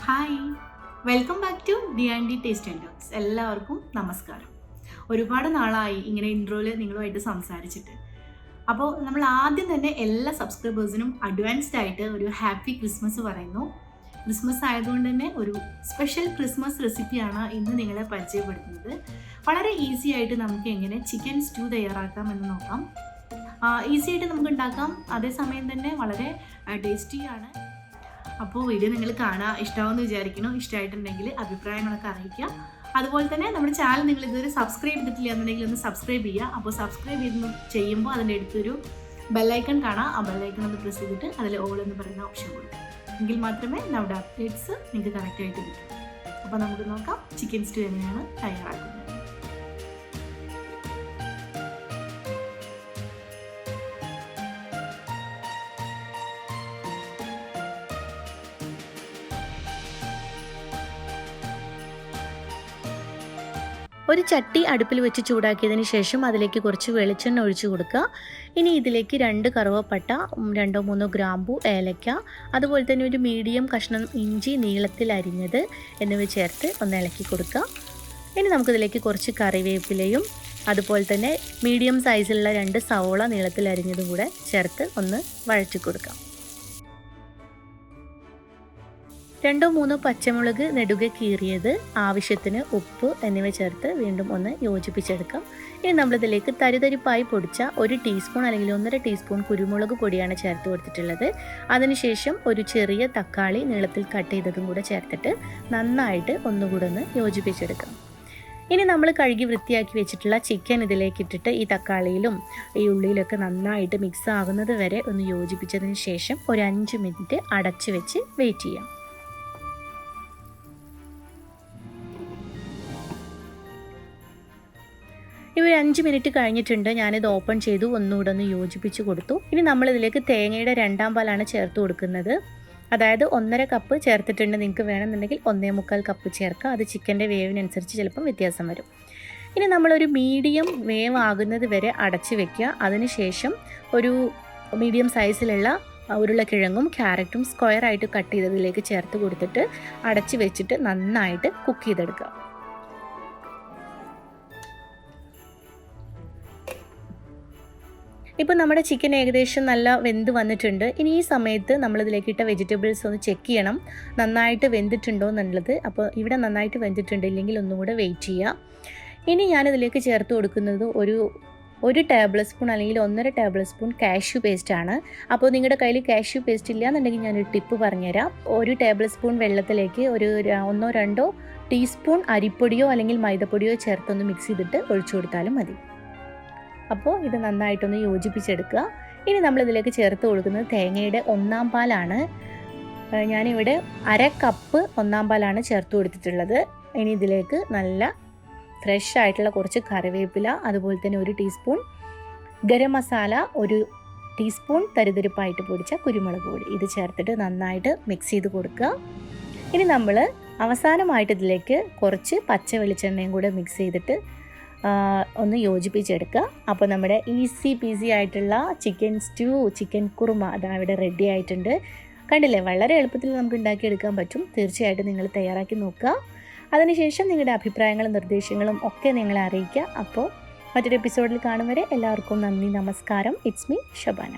Hi, welcome back to D&D Taste and Talks. എല്ലാവർക്കും നമസ്കാരം. ഒരുപാട് നാളായി ഇങ്ങനെ ഇൻട്രോയിൽ നിങ്ങളുമായിട്ട് സംസാരിച്ചിട്ട്. അപ്പോൾ നമ്മൾ ആദ്യം തന്നെ എല്ലാ സബ്സ്ക്രൈബേഴ്സിനും അഡ്വാൻസ്ഡ് ആയിട്ട് ഒരു ഹാപ്പി ക്രിസ്മസ് പറയുന്നു. ക്രിസ്മസ് ആയതുകൊണ്ട് തന്നെ ഒരു സ്പെഷ്യൽ ക്രിസ്മസ് റെസിപ്പിയാണ് ഇന്ന് നിങ്ങളെ പരിചയപ്പെടുത്തുന്നത്. വളരെ ഈസി ആയിട്ട് നമുക്ക് എങ്ങനെ ചിക്കൻ സ്റ്റൂ തയ്യാറാക്കാം എന്ന് നോക്കാം. ഈസി ആയിട്ട് നമുക്ക് ഉണ്ടാക്കാം, അതേസമയം തന്നെ വളരെ ടേസ്റ്റിയാണ്. അപ്പോൾ വീഡിയോ നിങ്ങൾ കാണുക, ഇഷ്ടമാണെന്ന് വിചാരിക്കുന്നു. ഇഷ്ടമായിട്ടുണ്ടെങ്കിൽ അഭിപ്രായങ്ങളൊക്കെ അറിയിക്കുക. അതുപോലെ തന്നെ നമ്മുടെ ചാനൽ നിങ്ങൾ ഇതുവരെ സബ്സ്ക്രൈബ് ചെയ്തിട്ടില്ല എന്നുണ്ടെങ്കിൽ ഒന്ന് സബ്സ്ക്രൈബ് ചെയ്യുക. അപ്പോൾ സബ്സ്ക്രൈബ് ചെയ്യുമ്പോൾ അതിൻ്റെ അടുത്തൊരു ബെല്ലൈക്കൺ കാണാം. ആ ബെല്ലൈക്കൺ ഒന്ന് പ്രസ് ചെയ്തിട്ട് അതിൽ ഓൾ എന്ന് പറയുന്ന ഓപ്ഷൻ കൊടുക്കുക. എങ്കിൽ മാത്രമേ നമ്മുടെ അപ്ഡേറ്റ്സ് നിങ്ങൾക്ക് കറക്റ്റായിട്ട് കിട്ടും. അപ്പോൾ നമുക്ക് നോക്കാം ചിക്കൻ സ്റ്റൂ എങ്ങനെയാണ് തയ്യാറാക്കുന്നത്. ഒരു ചട്ടി അടുപ്പിൽ വെച്ച് ചൂടാക്കിയതിന് ശേഷം അതിലേക്ക് കുറച്ച് വെളിച്ചെണ്ണ ഒഴിച്ചു കൊടുക്കുക. ഇനി ഇതിലേക്ക് 2 കറുവപ്പട്ട, 2-3 ഗ്രാമ്പു, ഏലക്ക, അതുപോലെ തന്നെ ഒരു മീഡിയം കഷ്ണം ഇഞ്ചി നീളത്തിൽ അരിഞ്ഞത് എന്നിവ ചേർത്ത് ഒന്ന് ഇളക്കി കൊടുക്കുക. ഇനി നമുക്കിതിലേക്ക് കുറച്ച് കറിവേപ്പിലയും അതുപോലെ തന്നെ മീഡിയം സൈസിലുള്ള 2 സവോള നീളത്തിൽ അരിഞ്ഞതും കൂടെ ചേർത്ത് ഒന്ന് വഴറ്റി കൊടുക്കാം. 2-3 പച്ചമുളക് നെടുകെ കീറിയത്, ആവശ്യത്തിന് ഉപ്പ് എന്നിവ ചേർത്ത് വീണ്ടും ഒന്ന് യോജിപ്പിച്ചെടുക്കാം. ഇനി നമ്മളിതിലേക്ക് തരിതരിപ്പായി പൊടിച്ച 1 ടീസ്പൂൺ അല്ലെങ്കിൽ 1.5 ടീസ്പൂൺ കുരുമുളക് പൊടിയാണ് ചേർത്ത് കൊടുത്തിട്ടുള്ളത്. അതിനുശേഷം ഒരു ചെറിയ തക്കാളി നീളത്തിൽ കട്ട് ചെയ്തതും കൂടെ ചേർത്തിട്ട് നന്നായിട്ട് ഒന്നുകൂടെ ഒന്ന് യോജിപ്പിച്ചെടുക്കാം. ഇനി നമ്മൾ കഴുകി വൃത്തിയാക്കി വെച്ചിട്ടുള്ള ചിക്കൻ ഇതിലേക്ക് ഇട്ടിട്ട് ഈ തക്കാളിയിലും ഈ ഉള്ളിയിലൊക്കെ നന്നായിട്ട് മിക്സ് ആകുന്നത് വരെ ഒന്ന് യോജിപ്പിച്ചതിന് ശേഷം ഒരു 5 മിനിറ്റ് അടച്ച് വെച്ച് വെയിറ്റ് ചെയ്യാം. ഒരു 5 മിനിറ്റ് കഴിഞ്ഞിട്ടുണ്ട്. ഞാനിത് ഓപ്പൺ ചെയ്തു, ഒന്നുകൂടെ ഒന്ന് യോജിപ്പിച്ച് കൊടുത്തു. ഇനി നമ്മളിതിലേക്ക് തേങ്ങയുടെ 2ാം പാലാണ് ചേർത്ത് കൊടുക്കുന്നത്. അതായത് 1.5 കപ്പ് ചേർത്തിട്ടുണ്ട്. നിങ്ങൾക്ക് വേണമെന്നുണ്ടെങ്കിൽ 1.25 കപ്പ് ചേർക്കുക. അത് ചിക്കൻ്റെ വേവിനനുസരിച്ച് ചിലപ്പം വ്യത്യാസം വരും. ഇനി നമ്മളൊരു മീഡിയം വേവ് ആകുന്നത് വരെ അടച്ച് വെക്കുക. അതിനുശേഷം ഒരു മീഡിയം സൈസിലുള്ള ഉരുളക്കിഴങ്ങും ക്യാരറ്റും സ്ക്വയറായിട്ട് കട്ട് ചെയ്തതിലേക്ക് ചേർത്ത് കൊടുത്തിട്ട് അടച്ച് വെച്ചിട്ട് നന്നായിട്ട് കുക്ക് ചെയ്തെടുക്കുക. ഇപ്പോൾ നമ്മുടെ ചിക്കൻ ഏകദേശം നല്ല വെന്ത് വന്നിട്ടുണ്ട്. ഇനി ഈ സമയത്ത് നമ്മളിതിലേക്ക് ഇട്ട വെജിറ്റബിൾസ് ഒന്ന് ചെക്ക് ചെയ്യണം, നന്നായിട്ട് വെന്തിട്ടുണ്ടോ എന്നുള്ളത്. അപ്പോൾ ഇവിടെ നന്നായിട്ട് വെന്തിട്ടുണ്ട്, ഇല്ലെങ്കിൽ ഒന്നും കൂടെ വെയിറ്റ് ചെയ്യുക. ഇനി ഞാനിതിലേക്ക് ചേർത്ത് കൊടുക്കുന്നത് ഒരു ടേബിൾ സ്പൂൺ അല്ലെങ്കിൽ 1.5 ടേബിൾ സ്പൂൺ കാഷ്യൂ പേസ്റ്റാണ്. അപ്പോൾ നിങ്ങളുടെ കയ്യിൽ കാഷ്യൂ പേസ്റ്റ് ഇല്ല എന്നുണ്ടെങ്കിൽ ഞാനൊരു ടിപ്പ് പറഞ്ഞുതരാം. 1 ടേബിൾ സ്പൂൺ വെള്ളത്തിലേക്ക് ഒരു 1-2 ടീസ്പൂൺ അരിപ്പൊടിയോ അല്ലെങ്കിൽ മൈദപ്പൊടിയോ ചേർത്തൊന്ന് മിക്സ് ചെയ്തിട്ട് ഒഴിച്ചു കൊടുത്താലും മതി. അപ്പോൾ ഇത് നന്നായിട്ടൊന്ന് യോജിപ്പിച്ചെടുക്കുക. ഇനി നമ്മളിതിലേക്ക് ചേർത്ത് കൊടുക്കുന്നത് തേങ്ങയുടെ 1ാം പാലാണ്. ഞാനിവിടെ 1/2 കപ്പ് 1ാം പാലാണ് ചേർത്ത് കൊടുത്തിട്ടുള്ളത്. ഇനി ഇതിലേക്ക് നല്ല ഫ്രഷ് ആയിട്ടുള്ള കുറച്ച് കറിവേപ്പില, അതുപോലെ തന്നെ 1 ടീസ്പൂൺ ഗരം മസാല, 1 ടീസ്പൂൺ തരിതരിപ്പായിട്ട് പൊടിച്ച കുരുമുളക് പൊടി ഇത് ചേർത്തിട്ട് നന്നായിട്ട് മിക്സ് ചെയ്ത് കൊടുക്കുക. ഇനി നമ്മൾ അവസാനമായിട്ട് ഇതിലേക്ക് കുറച്ച് പച്ച വെളിച്ചെണ്ണയും കൂടെ മിക്സ് ചെയ്തിട്ട് ഒന്ന് യോജിപ്പിച്ചെടുക്കുക. അപ്പോൾ നമ്മുടെ ഈസി പീസി ആയിട്ടുള്ള ചിക്കൻ സ്റ്റൂ, ചിക്കൻ കുറുമ അതാ ഇവിടെ റെഡി ആയിട്ടുണ്ട്. കണ്ടില്ലേ, വളരെ എളുപ്പത്തിൽ നമുക്ക് ഉണ്ടാക്കിയെടുക്കാൻ പറ്റും. തീർച്ചയായിട്ടും നിങ്ങൾ തയ്യാറാക്കി നോക്കുക. അതിനുശേഷം നിങ്ങളുടെ അഭിപ്രായങ്ങളും നിർദ്ദേശങ്ങളും ഒക്കെ നിങ്ങളെ അറിയിക്കുക. അപ്പോൾ മറ്റൊരു എപ്പിസോഡിൽ കാണും വരെ എല്ലാവർക്കും നന്ദി, നമസ്കാരം. It's me Shabana.